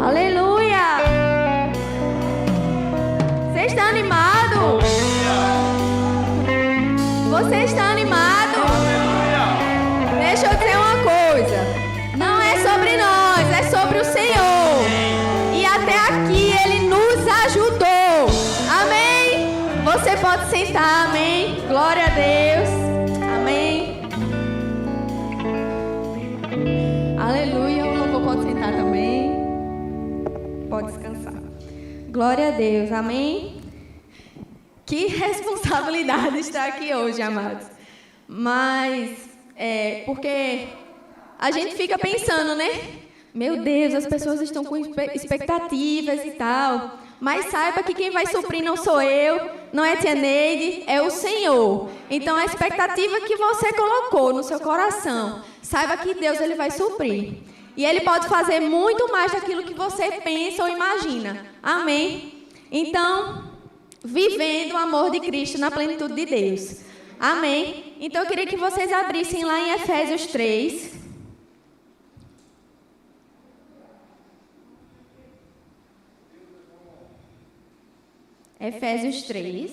Aleluia! Você está animado? Você está animado? Deixa eu dizer uma coisa. Não é sobre nós, é sobre o Senhor. E até aqui Ele nos ajudou. Amém? Você pode sentar, amém? Glória a Deus. Amém. Aleluia. O louvor pode sentar também. Pode descansar. Glória a Deus. Amém? Que responsabilidade estar aqui hoje, amados. Mas, porque a gente fica pensando, né? Meu Deus, as pessoas estão com expectativas e tal. Mas saiba que quem vai suprir não sou eu, não é Tia Neide, é o Senhor. Então, a expectativa que você colocou no seu coração, saiba que Deus ele vai suprir. E Ele pode fazer muito mais daquilo que você pensa ou imagina. Amém? Então, vivendo o amor de Cristo na plenitude de Deus. Amém? Então, eu queria que vocês abrissem lá em Efésios 3. Efésios 3.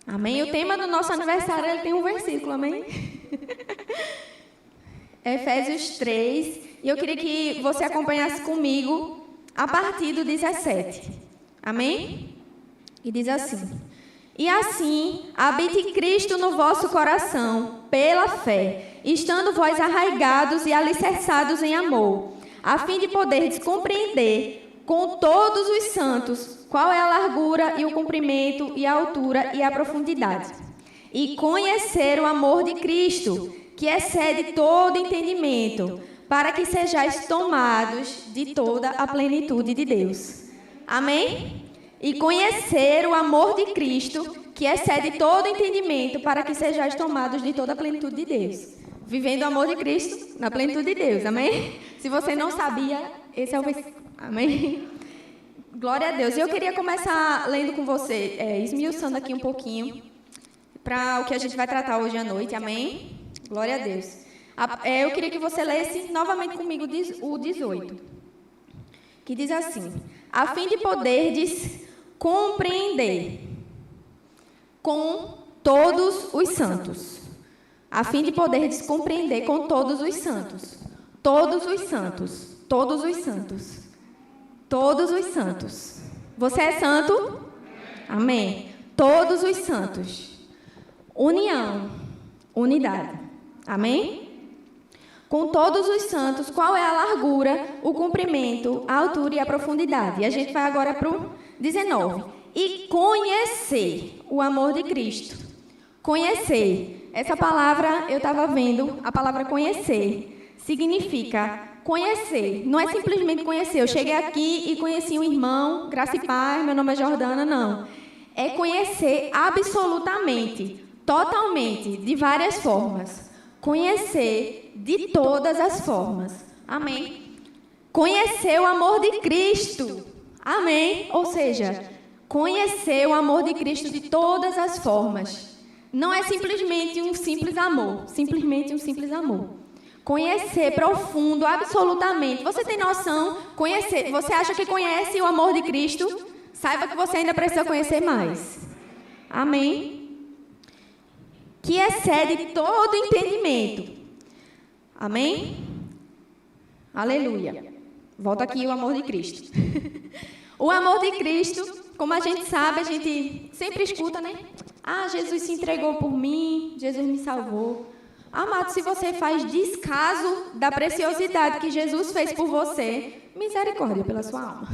Amém? O tema do nosso aniversário ele tem um versículo, amém? Efésios 3. E eu queria que você acompanhasse comigo a partir do 17. Amém? E diz assim: E assim, habite Cristo no vosso coração, pela fé, estando vós arraigados e alicerçados em amor, a fim de poderdes compreender com todos os santos qual é a largura e o comprimento e a altura e a profundidade, e conhecer o amor de Cristo, que excede todo entendimento, para que sejais tomados de toda a plenitude de Deus. Amém? E conhecer o amor de Cristo, que excede todo entendimento, para que sejais tomados de toda a plenitude de Deus. Vivendo o amor de Cristo na plenitude de Deus. Amém? Se você não sabia, esse é o versículo. Amém? Glória a Deus. E eu queria começar lendo com você, esmiuçando aqui um pouquinho, para o que a gente vai tratar hoje à noite. Amém? Glória a Deus. Eu queria que você lesse novamente comigo o 18, que diz assim: a fim de poderdes compreender com todos os santos. A fim de poderdes compreender com todos os santos. Todos os santos. Todos os santos. Todos os santos. Você é santo? Amém. Todos os santos. União. Unidade. Amém? Com todos os santos, qual é a largura, o comprimento, a altura e a profundidade? E a gente vai agora para o 19. E conhecer o amor de Cristo. Conhecer. Essa palavra, eu estava vendo, a palavra conhecer, significa conhecer. Não é simplesmente conhecer. Eu cheguei aqui e conheci um irmão, graça e paz, meu nome é Jordana, não. É conhecer absolutamente, totalmente, de várias formas. Conhecer de todas as formas. Amém? Conhecer o amor de Cristo. Amém? Ou seja, conhecer o amor de Cristo de todas as formas. Não é simplesmente um simples amor. Simplesmente um simples amor. Conhecer profundo, absolutamente. Você tem noção? Conhecer. Você acha que conhece o amor de Cristo? Saiba que você ainda precisa conhecer mais. Amém? Que excede todo entendimento. Amém? Aleluia. Volta aqui o amor de Cristo. O amor de Cristo, como a gente sabe, a gente sempre escuta, né? Ah, Jesus se entregou por mim, Jesus me salvou. Amado, se você faz descaso da preciosidade que Jesus fez por você, misericórdia pela sua alma.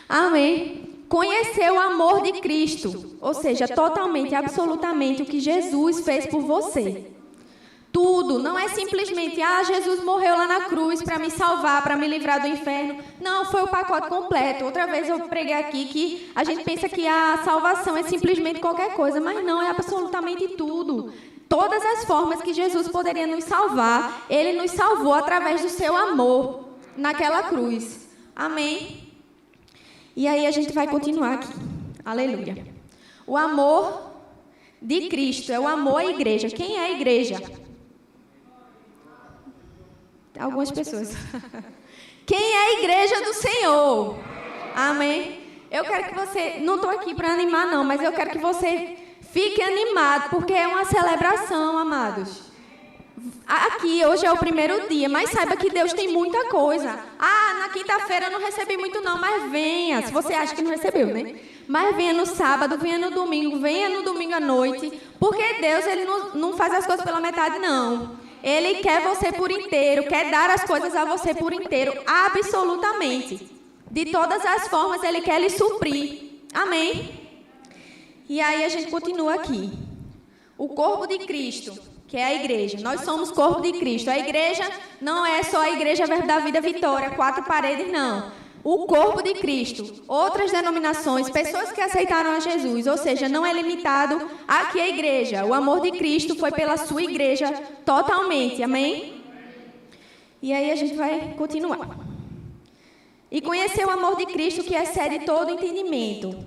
Amém? Conhecer o amor de Cristo, ou seja, totalmente, absolutamente o que Jesus fez por você. Tudo, não é simplesmente, Jesus morreu lá na cruz para me salvar, para me livrar do inferno. Não, foi o pacote completo. Outra vez eu preguei aqui que a gente pensa que a salvação é simplesmente qualquer coisa, mas não, é absolutamente tudo. Todas as formas que Jesus poderia nos salvar, Ele nos salvou através do seu amor naquela cruz. Amém? E aí a gente vai continuar aqui. Aleluia. O amor de Cristo é o amor à igreja. Quem é a igreja? Algumas pessoas. Quem é a igreja do Senhor? Amém? Eu quero que você... Não estou aqui para animar, não, mas eu quero que você fique animado, porque é uma celebração, amados. Aqui, hoje é o primeiro dia, mas saiba que Deus tem muita coisa. Na quinta-feira eu não recebi muito não, mas venha, se você acha que não recebeu, né? Mas venha no sábado, venha no domingo à noite, porque Deus, Ele não faz as coisas pela metade, não. Ele quer você por inteiro, quer dar as coisas a você por inteiro, absolutamente. De todas as formas, Ele quer lhe suprir. Amém? E aí a gente continua aqui. O corpo de Cristo, que é a igreja. Nós somos corpo de Cristo. A igreja não é só a igreja Verbo da Vida Vitória, 4 paredes, não. O corpo de Cristo. Outras denominações, pessoas que aceitaram a Jesus. Ou seja, não é limitado aqui a igreja. O amor de Cristo foi pela sua igreja totalmente. Amém? E aí a gente vai continuar. E conhecer o amor de Cristo que excede todo entendimento,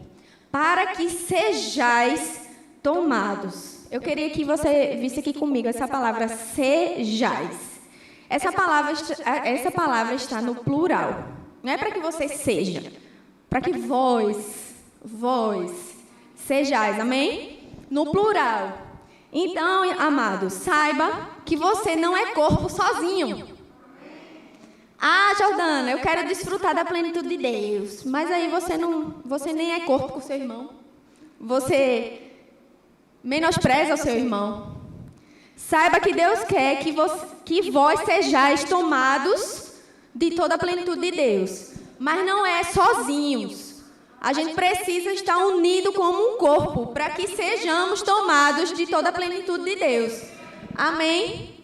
para que sejais tomados. Eu queria que você visse aqui comigo essa palavra sejais. Essa palavra está no plural. Não é para que você seja, para que vós sejais, amém? No plural. Então, amados, saiba que você não é corpo sozinho. Jordana, eu quero desfrutar da plenitude de Deus. Mas aí você nem é corpo com o seu irmão. Você menospreza o seu irmão. Saiba que Deus quer que vós sejais tomados de toda a plenitude de Deus. Mas não é sozinhos. A gente precisa estar unido como um corpo para que sejamos tomados de toda a plenitude de Deus. Amém?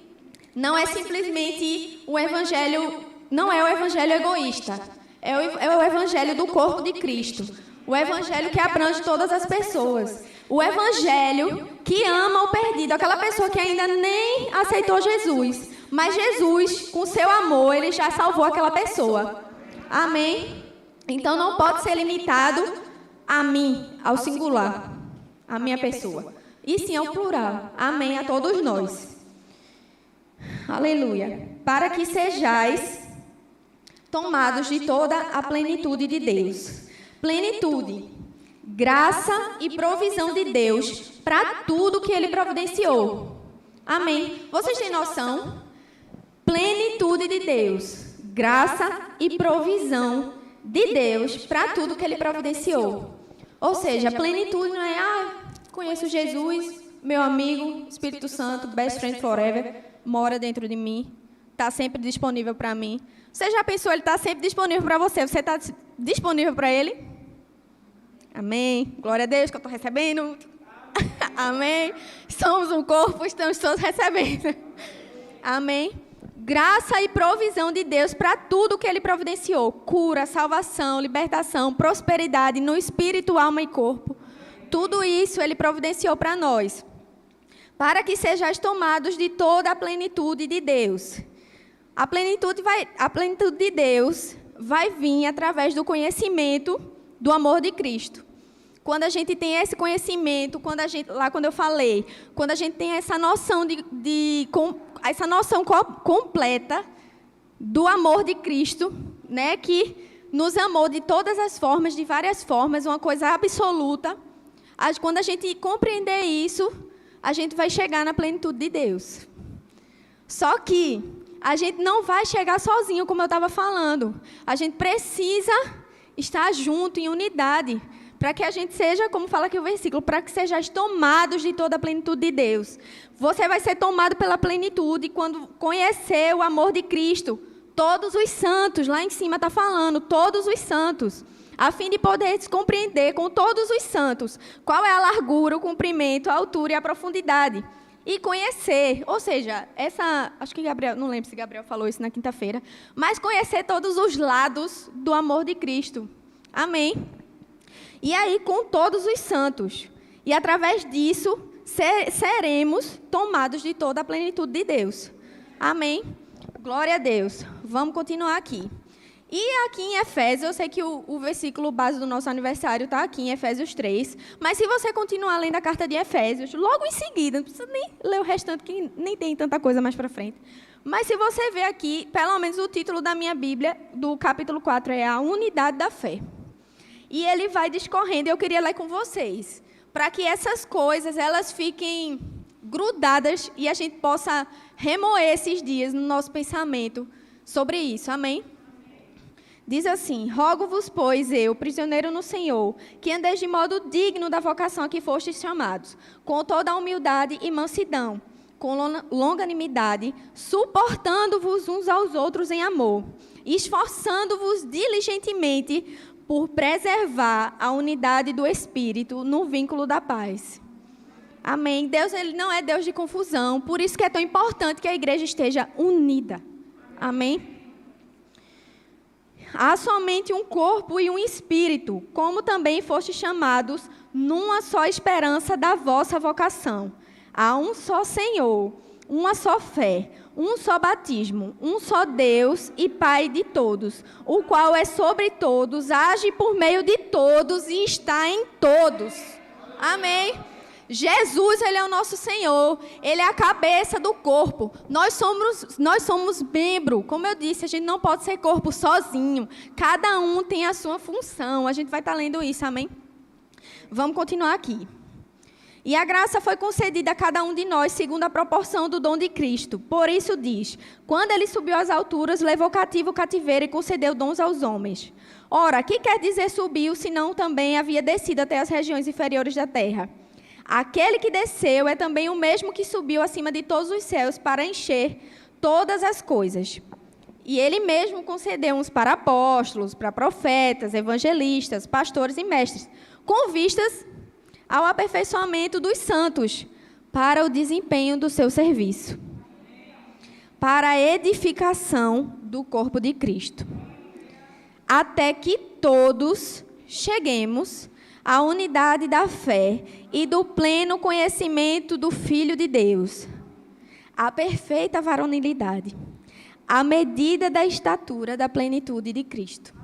Não é simplesmente o evangelho, não é o evangelho egoísta. É o evangelho do corpo de Cristo. O evangelho que abrange todas as pessoas. O evangelho que ama o perdido, aquela pessoa que ainda nem aceitou Jesus. Mas Jesus, com seu amor, Ele já salvou aquela pessoa. Amém? Então não pode ser limitado a mim, ao singular, a minha pessoa. E sim ao plural. Amém a todos nós. Aleluia. Para que sejais tomados de toda a plenitude de Deus. Plenitude, graça e provisão de Deus para tudo que Ele providenciou. Amém? Vocês têm noção? Plenitude de Deus, graça e provisão de Deus para tudo que Ele providenciou. Ou seja, plenitude não é, conheço Jesus, meu amigo, Espírito Santo, best friend forever, mora dentro de mim, está sempre disponível para mim. Você já pensou, Ele está sempre disponível para você, você está disponível para Ele? Amém. Glória a Deus que eu estou recebendo. Amém. Somos um corpo, estamos todos recebendo. Amém. Graça e provisão de Deus para tudo que Ele providenciou. Cura, salvação, libertação, prosperidade no espírito, alma e corpo. Tudo isso Ele providenciou para nós. Para que sejais tomados de toda a plenitude de Deus. A plenitude de Deus vai vir através do conhecimento do amor de Cristo. Quando a gente tem esse conhecimento, quando eu falei, quando a gente tem essa noção essa noção completa do amor de Cristo, né, que nos amou de todas as formas, de várias formas, uma coisa absoluta. Quando a gente compreender isso, a gente vai chegar na plenitude de Deus. Só que a gente não vai chegar sozinho, como eu estava falando. A gente precisa estar junto, em unidade, para que a gente seja, como fala aqui o versículo, para que sejais tomados de toda a plenitude de Deus. Você vai ser tomado pela plenitude quando conhecer o amor de Cristo. Todos os santos, lá em cima está falando, todos os santos, a fim de poder se compreender com todos os santos qual é a largura, o comprimento, a altura e a profundidade. E conhecer, ou seja, acho que Gabriel, não lembro se Gabriel falou isso na quinta-feira, mas conhecer todos os lados do amor de Cristo. Amém? E aí, com todos os santos. E através disso, seremos tomados de toda a plenitude de Deus. Amém? Glória a Deus. Vamos continuar aqui. E aqui em Efésios, eu sei que o versículo base do nosso aniversário está aqui em Efésios 3, mas se você continuar lendo a carta de Efésios, logo em seguida, não precisa nem ler o restante, que nem tem tanta coisa mais para frente, Mas se você ver aqui, pelo menos o título da minha Bíblia, do capítulo 4, é a unidade da fé. E ele vai discorrendo, eu queria ler com vocês, para que essas coisas elas fiquem grudadas e a gente possa remoer esses dias no nosso pensamento sobre isso. Amém? Diz assim: rogo-vos, pois, eu, prisioneiro no Senhor, que andeis de modo digno da vocação a que fostes chamados, com toda a humildade e mansidão, com longanimidade, suportando-vos uns aos outros em amor, esforçando-vos diligentemente por preservar a unidade do Espírito no vínculo da paz. Amém. Deus, ele não é Deus de confusão, por isso que é tão importante que a igreja esteja unida. Amém. Há somente um corpo e um espírito, como também fostes chamados numa só esperança da vossa vocação. Há um só Senhor, uma só fé, um só batismo, um só Deus e Pai de todos, o qual é sobre todos, age por meio de todos e está em todos. Amém. Jesus, ele é o nosso Senhor, ele é a cabeça do corpo. Nós somos membro. Como eu disse, a gente não pode ser corpo sozinho. Cada um tem a sua função. A gente vai estar lendo isso, amém? Vamos continuar aqui. E a graça foi concedida a cada um de nós, segundo a proporção do dom de Cristo. Por isso diz, quando ele subiu às alturas, levou cativo o cativeiro e concedeu dons aos homens. Ora, que quer dizer subiu, senão também havia descido até as regiões inferiores da terra? Aquele que desceu é também o mesmo que subiu acima de todos os céus para encher todas as coisas. E ele mesmo concedeu uns para apóstolos, para profetas, evangelistas, pastores e mestres, com vistas ao aperfeiçoamento dos santos, para o desempenho do seu serviço, para a edificação do corpo de Cristo, até que todos cheguemos à unidade da fé e do pleno conhecimento do Filho de Deus, à perfeita varonilidade, à medida da estatura da plenitude de Cristo.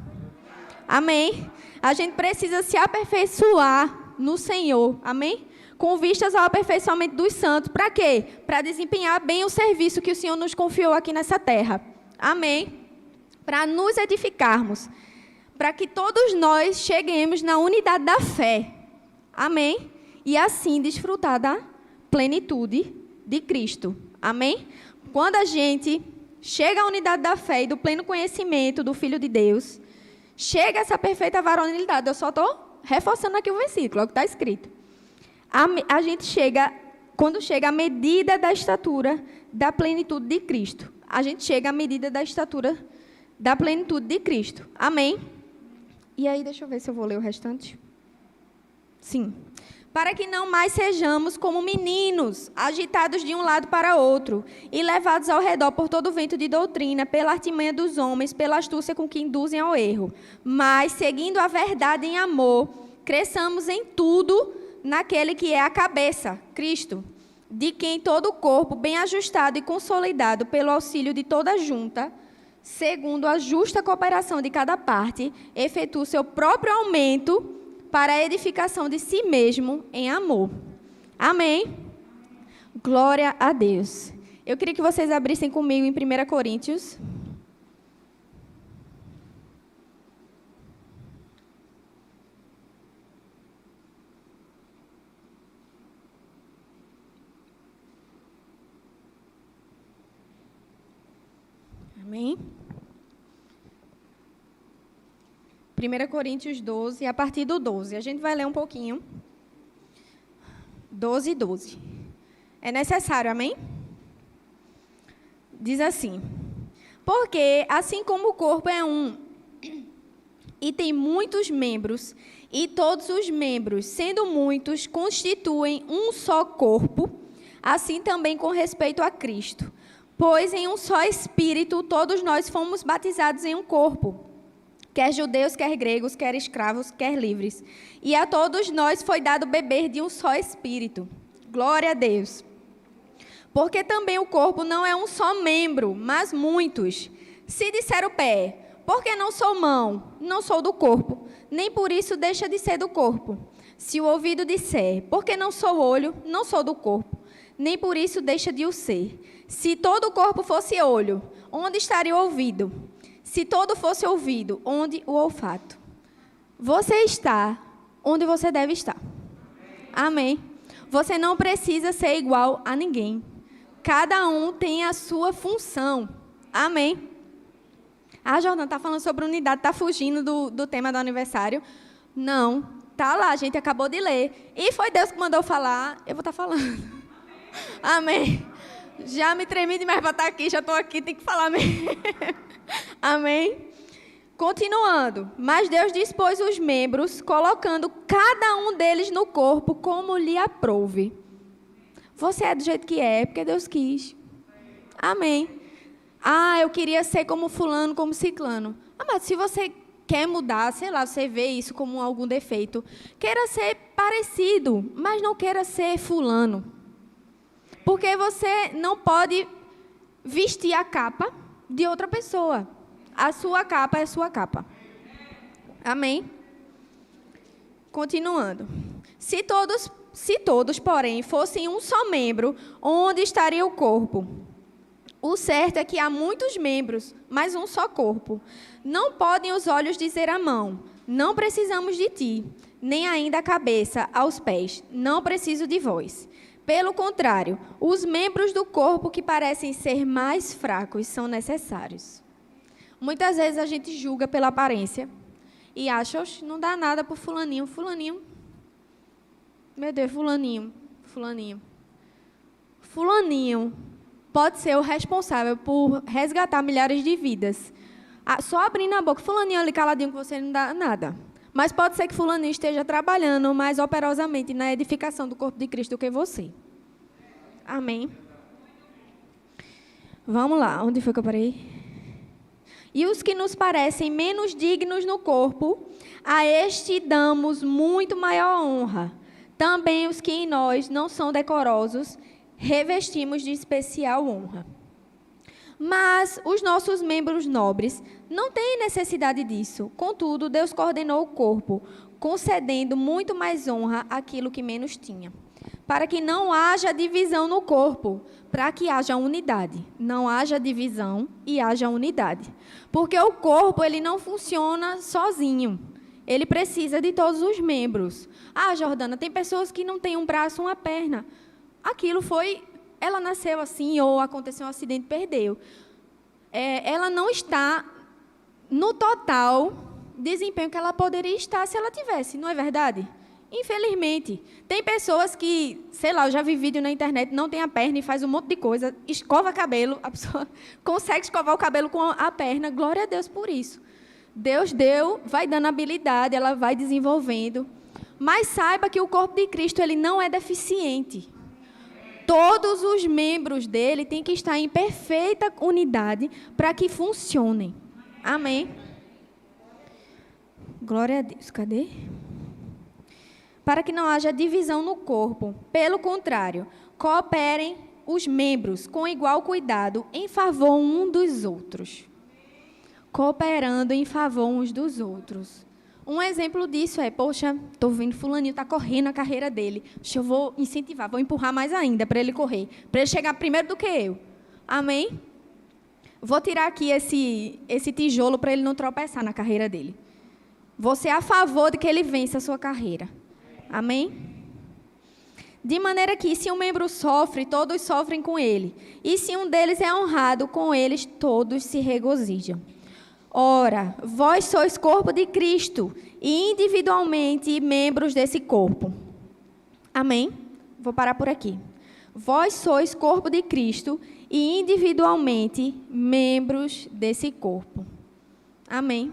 Amém? A gente precisa se aperfeiçoar no Senhor, amém? Com vistas ao aperfeiçoamento dos santos. Para quê? Para desempenhar bem o serviço que o Senhor nos confiou aqui nessa terra. Amém? Para nos edificarmos. Para que todos nós cheguemos na unidade da fé. Amém? E assim desfrutar da plenitude de Cristo. Amém? Quando a gente chega à unidade da fé e do pleno conhecimento do Filho de Deus, chega essa perfeita varonilidade. Eu só estou reforçando aqui o versículo, é o que está escrito. A gente chega, quando chega à medida da estatura da plenitude de Cristo. A gente chega à medida da estatura da plenitude de Cristo. Amém? E aí, deixa eu ver se eu vou ler o restante. Sim. Para que não mais sejamos como meninos, agitados de um lado para outro, e levados ao redor por todo o vento de doutrina, pela artimanha dos homens, pela astúcia com que induzem ao erro. Mas, seguindo a verdade em amor, cresçamos em tudo naquele que é a cabeça, Cristo, de quem todo o corpo, bem ajustado e consolidado pelo auxílio de toda a junta, segundo a justa cooperação de cada parte, efetua o seu próprio aumento para a edificação de si mesmo em amor. Amém? Glória a Deus. Eu queria que vocês abrissem comigo em 1 Coríntios. Amém? 1 Coríntios 12, a partir do 12. A gente vai ler um pouquinho. 12 e 12. É necessário, amém? Diz assim: porque, assim como o corpo é um, e tem muitos membros, e todos os membros, sendo muitos, constituem um só corpo, assim também com respeito a Cristo. Pois em um só Espírito todos nós fomos batizados em um corpo, quer judeus, quer gregos, quer escravos, quer livres. E a todos nós foi dado beber de um só Espírito. Glória a Deus. Porque também o corpo não é um só membro, mas muitos. Se disser o pé, porque não sou mão, não sou do corpo, nem por isso deixa de ser do corpo. Se o ouvido disser, porque não sou olho, não sou do corpo, nem por isso deixa de o ser. se todo o corpo fosse olho, onde estaria o ouvido? Se todo fosse ouvido, onde o olfato? Você está onde você deve estar. Amém. Você não precisa ser igual a ninguém. Cada um tem a sua função. Amém. Ah, Jordana, está falando sobre unidade, está fugindo do tema do aniversário. Não, está lá, a gente acabou de ler. E foi Deus que mandou falar, eu vou estar falando. Amém. Já me tremi demais para estar aqui, já estou aqui, tem que falar mesmo. Amém. Continuando. Mas Deus dispôs os membros, colocando cada um deles no corpo como lhe aprouve. Você é do jeito que é, porque Deus quis. Amém. Ah, eu queria ser como fulano, como ciclano. Ah, mas se você quer mudar, sei lá, você vê isso como algum defeito, queira ser parecido, mas não queira ser fulano. Porque você não pode vestir a capa de outra pessoa. A sua capa é a sua capa. Amém? Continuando. Se todos, porém, fossem um só membro, onde estaria o corpo? O certo é que há muitos membros, mas um só corpo. Não podem os olhos dizer à mão, não precisamos de ti, nem ainda a cabeça aos pés, não preciso de vós. Pelo contrário, os membros do corpo que parecem ser mais fracos são necessários. Muitas vezes a gente julga pela aparência e acha, não dá nada por fulaninho. Fulaninho, meu Deus, fulaninho. Fulaninho pode ser o responsável por resgatar milhares de vidas. Só abrindo a boca, fulaninho ali caladinho que você não dá nada. Mas pode ser que fulaninho esteja trabalhando mais operosamente na edificação do corpo de Cristo do que você. Amém? Vamos lá, onde foi que eu parei? E os que nos parecem menos dignos no corpo, a este damos muito maior honra. Também os que em nós não são decorosos, revestimos de especial honra. Mas os nossos membros nobres não têm necessidade disso. Contudo, Deus coordenou o corpo, concedendo muito mais honra àquilo que menos tinha. Para que não haja divisão no corpo, para que haja unidade. Não haja divisão e haja unidade. Porque o corpo ele não funciona sozinho. Ele precisa de todos os membros. Ah, Jordana, tem pessoas que não têm um braço, uma perna. Aquilo foi... Ela nasceu assim ou aconteceu um acidente e perdeu. Ela não está no total desempenho que ela poderia estar se ela tivesse, não é verdade? Infelizmente. Tem pessoas que, sei lá, eu já vi vídeo na internet, não tem a perna e faz um monte de coisa, escova cabelo, a pessoa consegue escovar o cabelo com a perna. Glória a Deus por isso. Deus deu, vai dando habilidade, ela vai desenvolvendo. Mas saiba que o corpo de Cristo ele não é deficiente. Todos os membros dele têm que estar em perfeita unidade para que funcionem. Amém? Glória a Deus. Cadê? Para que não haja divisão no corpo. Pelo contrário, cooperem os membros com igual cuidado em favor um dos outros. Cooperando em favor uns dos outros. Um exemplo disso é, poxa, estou vendo fulaninho, está correndo a carreira dele. Eu vou incentivar, vou empurrar mais ainda para ele correr. Para ele chegar primeiro do que eu. Amém? Vou tirar aqui esse tijolo para ele não tropeçar na carreira dele. Vou ser a favor de que ele vença a sua carreira. Amém? De maneira que, se um membro sofre, todos sofrem com ele. E se um deles é honrado, com eles todos se regozijam. Ora, vós sois corpo de Cristo e individualmente membros desse corpo. Amém? Vou parar por aqui. Vós sois corpo de Cristo e individualmente membros desse corpo. Amém?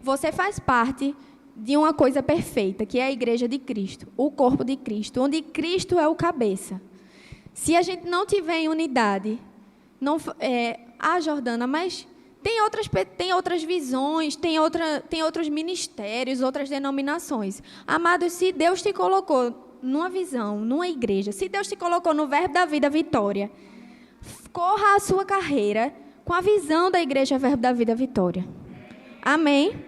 Você faz parte de uma coisa perfeita, que é a igreja de Cristo, o corpo de Cristo, onde Cristo é o cabeça. Se a gente não tiver em unidade, Jordana, mas tem outras visões, tem outros ministérios, outras denominações. Amados, se Deus te colocou numa visão, numa igreja, se Deus te colocou no Verbo da Vida Vitória, corra a sua carreira com a visão da igreja Verbo da Vida Vitória. Amém?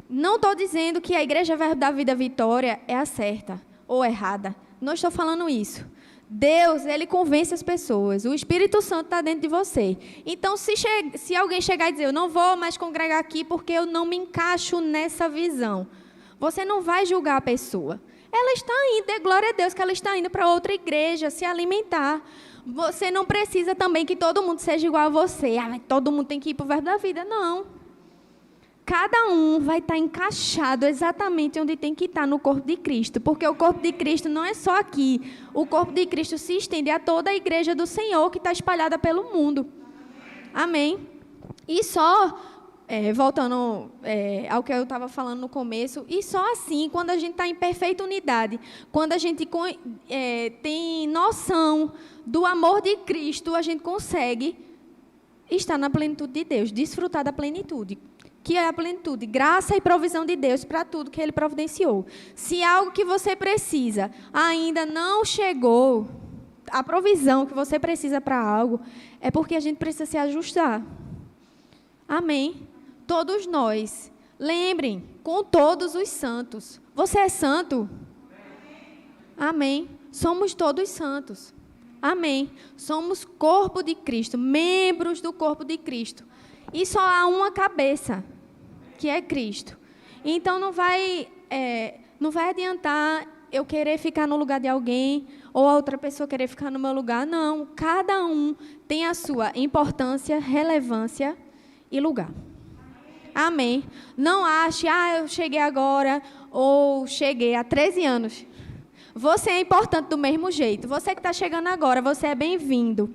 Não estou dizendo que a igreja Verbo da Vida Vitória é a certa ou errada. Não estou falando isso. Deus, Ele convence as pessoas. O Espírito Santo está dentro de você. Então, se alguém chegar e dizer, eu não vou mais congregar aqui porque eu não me encaixo nessa visão, você não vai julgar a pessoa. Ela está indo, é glória a Deus que ela está indo para outra igreja se alimentar. Você não precisa também que todo mundo seja igual a você. Todo mundo tem que ir para o verbo da vida. Não. Cada um vai estar encaixado exatamente onde tem que estar no corpo de Cristo. Porque o corpo de Cristo não é só aqui. O corpo de Cristo se estende a toda a igreja do Senhor que está espalhada pelo mundo. Amém. E só... voltando ao que eu estava falando no começo, e só assim, quando a gente está em perfeita unidade, quando a gente tem noção do amor de Cristo, a gente consegue estar na plenitude de Deus, desfrutar da plenitude, que é a plenitude, graça e provisão de Deus para tudo que Ele providenciou. Se algo que você precisa ainda não chegou, a provisão que você precisa para algo, é porque a gente precisa se ajustar. Amém? Todos nós, lembrem, com todos os santos. Você é santo? Amém. Somos todos santos. Amém. Somos corpo de Cristo, membros do corpo de Cristo. E só há uma cabeça, que é Cristo. Então não vai adiantar eu querer ficar no lugar de alguém ou a outra pessoa querer ficar no meu lugar. Não. Cada um tem a sua importância, relevância e lugar. Amém. Não ache, eu cheguei agora ou cheguei há 13 anos. Você é importante do mesmo jeito. Você que está chegando agora, você é bem-vindo.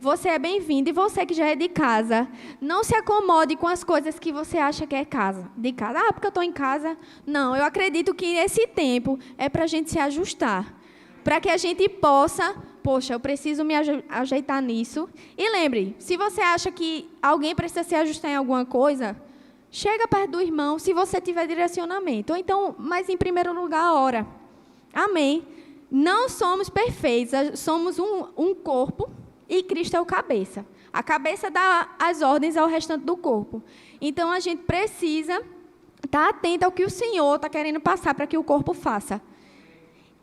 Você é bem-vindo. E você que já é de casa, não se acomode com as coisas que você acha que é de casa. Porque eu estou em casa. Não, eu acredito que esse tempo é para a gente se ajustar. Para que a gente possa... Poxa, eu preciso me ajeitar nisso. E lembre, se você acha que alguém precisa se ajustar em alguma coisa... Chega perto do irmão, se você tiver direcionamento. Ou então, mas em primeiro lugar, ora. Amém. Não somos perfeitos, somos um corpo e Cristo é o cabeça. A cabeça dá as ordens ao restante do corpo. Então, a gente precisa estar atento ao que o Senhor está querendo passar para que o corpo faça.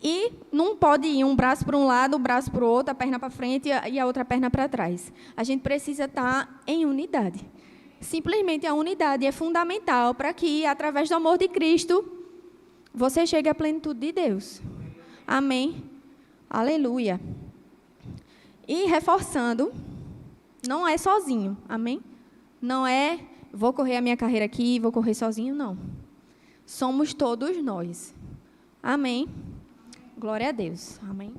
E não pode ir um braço para um lado, o braço para o outro, a perna para frente e a outra perna para trás. A gente precisa estar em unidade. Simplesmente a unidade é fundamental para que, através do amor de Cristo, você chegue à plenitude de Deus. Amém? Aleluia. E reforçando, não é sozinho. Amém? Não é, vou correr a minha carreira aqui, vou correr sozinho, não. Somos todos nós. Amém? Glória a Deus. Amém?